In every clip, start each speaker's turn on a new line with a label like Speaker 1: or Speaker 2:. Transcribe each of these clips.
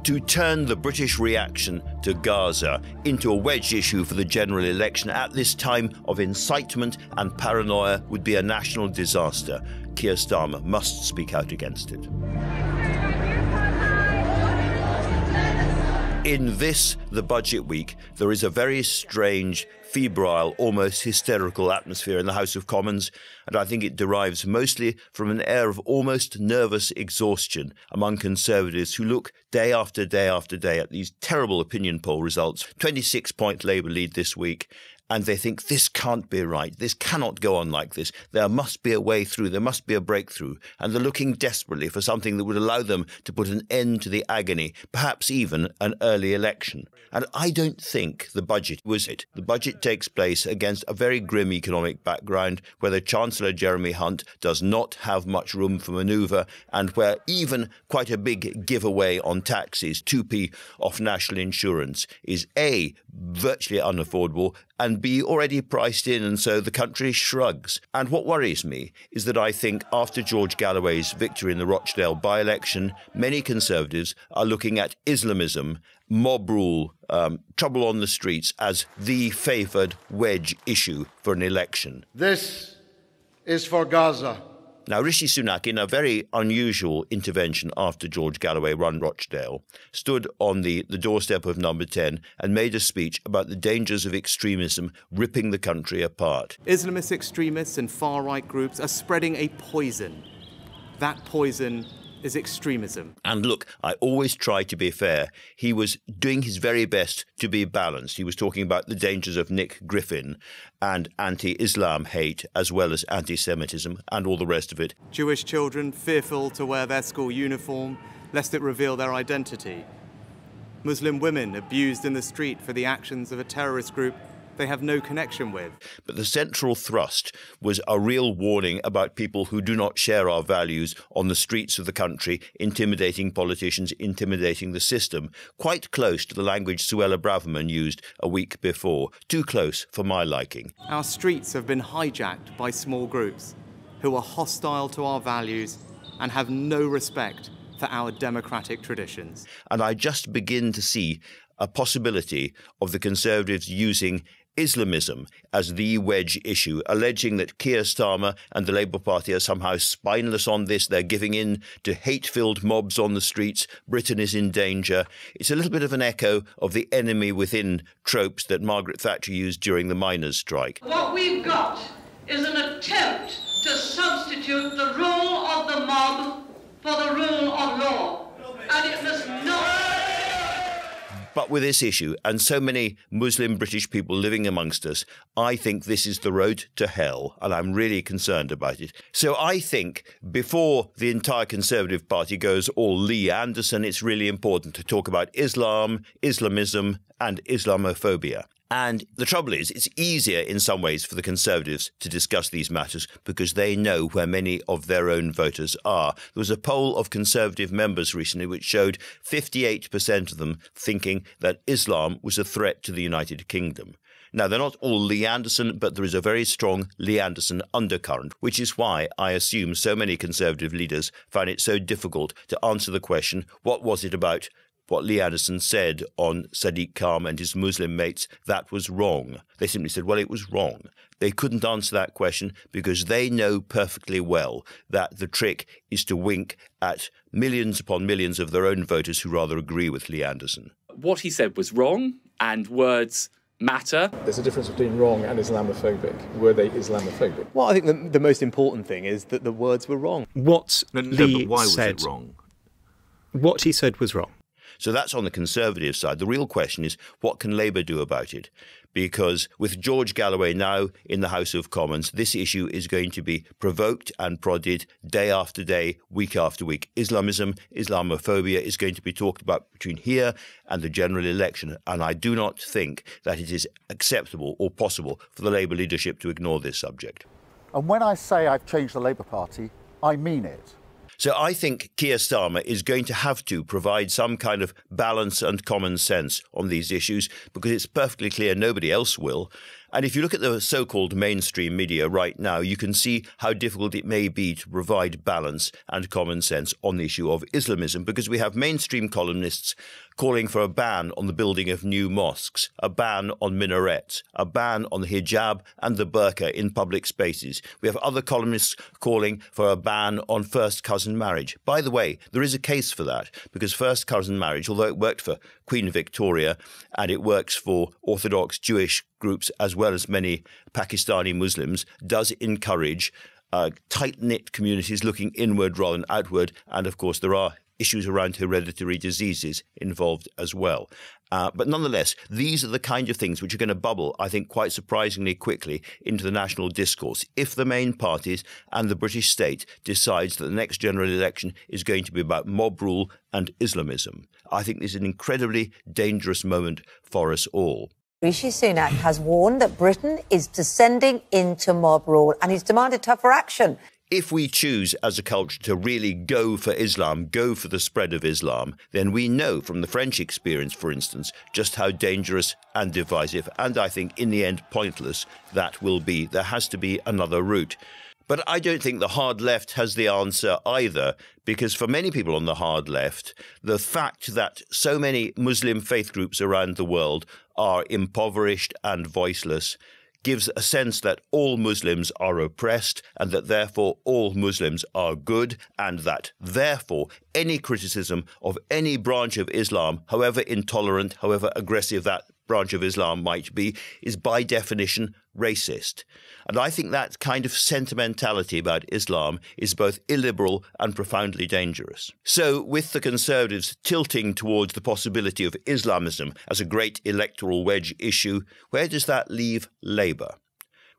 Speaker 1: To turn the British reaction to Gaza into a wedge issue for the general election at this time of incitement and paranoia would be a national disaster. Keir Starmer must speak out against it. In this, the budget week, there is a very strange, febrile, almost hysterical atmosphere in the House of Commons, and I think it derives mostly from an air of almost nervous exhaustion among Conservatives who look day after day after day at these terrible opinion poll results, 26-point Labour lead this week, and they think this can't be right, this cannot go on like this, there must be a way through, there must be a breakthrough, and they're looking desperately for something that would allow them to put an end to the agony, perhaps even an early election. And I don't think the budget was it. The budget takes place against a very grim economic background where the Chancellor Jeremy Hunt does not have much room for manoeuvre and where even quite a big giveaway on taxes, 2p off national insurance, is A, virtually unaffordable, and B, already priced in, and so the country shrugs. And what worries me is that I think after George Galloway's victory in the Rochdale by-election, many Conservatives are looking at Islamism, mob rule, trouble on the streets as the favoured wedge issue for an election.
Speaker 2: This is for Gaza.
Speaker 1: Now, Rishi Sunak, in a very unusual intervention after George Galloway won Rochdale, stood on the doorstep of Number 10 and made a speech about the dangers of extremism ripping the country apart.
Speaker 3: Islamist extremists and far-right groups are spreading a poison. That poison is extremism.
Speaker 1: And look, I always try to be fair. He was doing his very best to be balanced. He was talking about the dangers of Nick Griffin and anti-Islam hate as well as anti-Semitism and all the rest of it.
Speaker 3: Jewish children fearful to wear their school uniform lest it reveal their identity. Muslim women abused in the street for the actions of a terrorist group they have no connection with.
Speaker 1: But the central thrust was a real warning about people who do not share our values on the streets of the country, intimidating politicians, intimidating the system, quite close to the language Suella Braverman used a week before, too close for my liking.
Speaker 3: Our streets have been hijacked by small groups who are hostile to our values and have no respect for our democratic traditions.
Speaker 1: And I just begin to see a possibility of the Conservatives using Islamism as the wedge issue, alleging that Keir Starmer and the Labour Party are somehow spineless on this. They're giving in to hate-filled mobs on the streets. Britain is in danger. It's a little bit of an echo of the enemy within tropes that Margaret Thatcher used during the miners' strike.
Speaker 4: What we've got is an attempt to substitute the rule of the mob for the rule of law. And it must not...
Speaker 1: But with this issue and so many Muslim British people living amongst us, I think this is the road to hell, and I'm really concerned about it. So I think before the entire Conservative Party goes all Lee Anderson, it's really important to talk about Islam, Islamism and Islamophobia. And the trouble is, it's easier in some ways for the Conservatives to discuss these matters because they know where many of their own voters are. There was a poll of Conservative members recently which showed 58% of them thinking that Islam was a threat to the United Kingdom. Now, they're not all Lee Anderson, but there is a very strong Lee Anderson undercurrent, which is why I assume so many Conservative leaders find it so difficult to answer the question, what was it about what Lee Anderson said on Sadiq Khan and his Muslim mates that was wrong? They simply said, well, it was wrong. They couldn't answer that question because they know perfectly well that the trick is to wink at millions upon millions of their own voters who rather agree with Lee Anderson.
Speaker 5: What he said was wrong, and words matter.
Speaker 6: There's a difference between wrong and Islamophobic. Were they Islamophobic?
Speaker 7: Well, I think the most important thing is that the words were wrong.
Speaker 8: What Lee
Speaker 1: but why was
Speaker 8: said
Speaker 1: it wrong?
Speaker 8: What he said was wrong.
Speaker 1: So that's on the Conservative side. The real question is, what can Labour do about it? Because with George Galloway now in the House of Commons, this issue is going to be provoked and prodded day after day, week after week. Islamism, Islamophobia is going to be talked about between here and the general election. And I do not think that it is acceptable or possible for the Labour leadership to ignore this subject.
Speaker 9: And when I say I've changed the Labour Party, I mean it.
Speaker 1: So I think Keir Starmer is going to have to provide some kind of balance and common sense on these issues, because it's perfectly clear nobody else will. And if you look at the so-called mainstream media right now, you can see how difficult it may be to provide balance and common sense on the issue of Islamism, because we have mainstream columnists calling for a ban on the building of new mosques, a ban on minarets, a ban on the hijab and the burqa in public spaces. We have other columnists calling for a ban on first cousin marriage. By the way, there is a case for that, because first cousin marriage, although it worked for Queen Victoria and it works for Orthodox Jewish groups as well as many Pakistani Muslims, does encourage tight-knit communities looking inward rather than outward. And of course, there are issues around hereditary diseases involved as well. But nonetheless, these are the kind of things which are going to bubble, I think, quite surprisingly quickly into the national discourse if the main parties and the British state decides that the next general election is going to be about mob rule and Islamism. I think this is an incredibly dangerous moment for us all.
Speaker 9: Rishi Sunak has warned that Britain is descending into mob rule, and he's demanded tougher action.
Speaker 1: If we choose as a culture to really go for Islam, go for the spread of Islam, then we know from the French experience, for instance, just how dangerous and divisive, and I think in the end pointless, that will be. There has to be another route. But I don't think the hard left has the answer either, because for many people on the hard left, the fact that so many Muslim faith groups around the world are impoverished and voiceless gives a sense that all Muslims are oppressed and that therefore all Muslims are good, and that therefore any criticism of any branch of Islam, however intolerant, however aggressive that branch of Islam might be, is by definition racist. And I think that kind of sentimentality about Islam is both illiberal and profoundly dangerous. So with the Conservatives tilting towards the possibility of Islamism as a great electoral wedge issue, where does that leave Labour?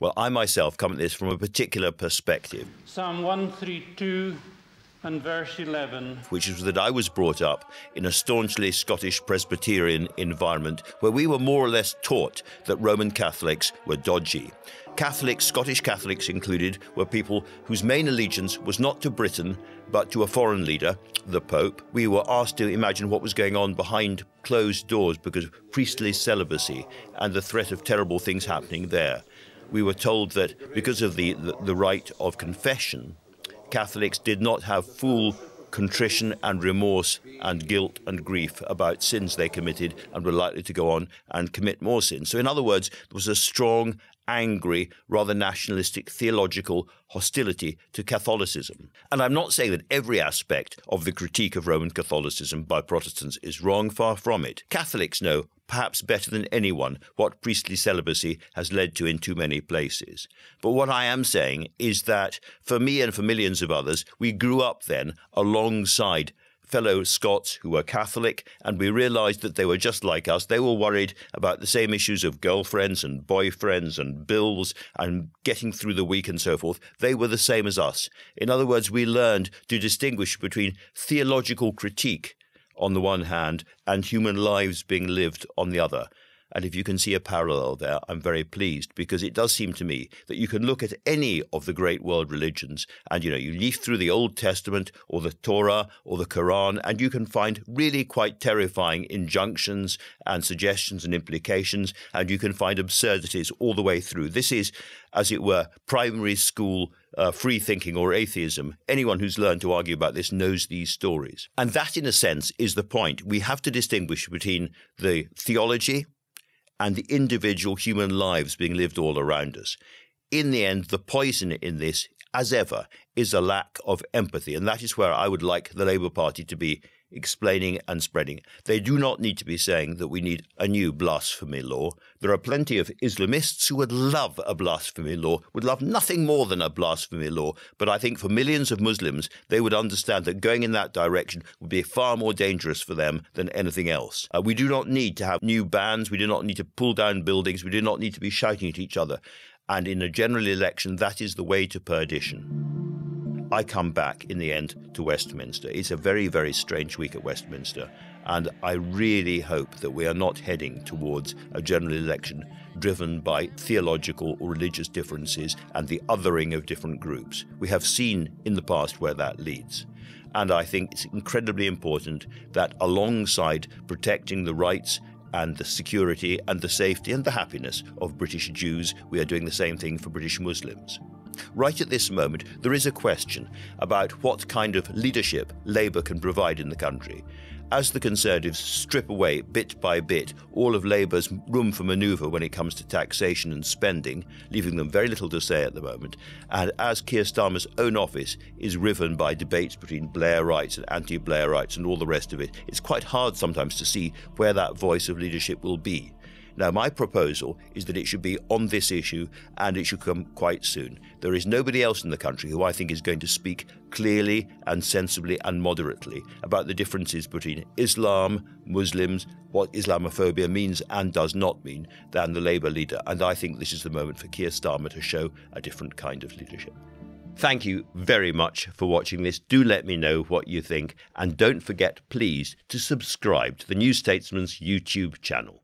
Speaker 1: Well, I myself come at this from a particular perspective.
Speaker 10: Psalm 132 and verse 11.
Speaker 1: Which is that I was brought up in a staunchly Scottish Presbyterian environment where we were more or less taught that Roman Catholics were dodgy. Catholics, Scottish Catholics included, were people whose main allegiance was not to Britain, but to a foreign leader, the Pope. We were asked to imagine what was going on behind closed doors because of priestly celibacy and the threat of terrible things happening there. We were told that because of the right of confession, Catholics did not have full contrition and remorse and guilt and grief about sins they committed and were likely to go on and commit more sins. So in other words, there was a strong, angry, rather nationalistic theological hostility to Catholicism. And I'm not saying that every aspect of the critique of Roman Catholicism by Protestants is wrong, far from it. Catholics know perhaps better than anyone what priestly celibacy has led to in too many places. But what I am saying is that for me and for millions of others, we grew up then alongside fellow Scots who were Catholic, and we realised that they were just like us. They were worried about the same issues of girlfriends and boyfriends and bills and getting through the week and so forth. They were the same as us. In other words, we learned to distinguish between theological critique on the one hand and human lives being lived on the other. And if you can see a parallel there, I'm very pleased, because it does seem to me that you can look at any of the great world religions and, you leaf through the Old Testament or the Torah or the Quran, and you can find really quite terrifying injunctions and suggestions and implications, and you can find absurdities all the way through. This is, as it were, primary school free thinking or atheism. Anyone who's learned to argue about this knows these stories. And that, in a sense, is the point. We have to distinguish between the theology and the individual human lives being lived all around us. In the end, the poison in this, as ever, is a lack of empathy. And that is where I would like the Labour Party to be explaining and spreading. They do not need to be saying that we need a new blasphemy law. There are plenty of Islamists who would love a blasphemy law, would love nothing more than a blasphemy law. But I think for millions of Muslims, they would understand that going in that direction would be far more dangerous for them than anything else. We do not need to have new bans. We do not need to pull down buildings. We do not need to be shouting at each other. And in a general election, that is the way to perdition. I come back in the end to Westminster. It's a very, very strange week at Westminster, and I really hope that we are not heading towards a general election driven by theological or religious differences and the othering of different groups. We have seen in the past where that leads. And I think it's incredibly important that alongside protecting the rights and the security and the safety and the happiness of British Jews, we are doing the same thing for British Muslims. Right at this moment, there is a question about what kind of leadership Labour can provide in the country. As the Conservatives strip away bit by bit all of Labour's room for manoeuvre when it comes to taxation and spending, leaving them very little to say at the moment, and as Keir Starmer's own office is riven by debates between Blairites and anti-Blairites and all the rest of it, it's quite hard sometimes to see where that voice of leadership will be. Now, my proposal is that it should be on this issue, and it should come quite soon. There is nobody else in the country who I think is going to speak clearly and sensibly and moderately about the differences between Islam, Muslims, what Islamophobia means and does not mean, than the Labour leader. And I think this is the moment for Keir Starmer to show a different kind of leadership. Thank you very much for watching this. Do let me know what you think. And don't forget, please, to subscribe to the New Statesman's YouTube channel.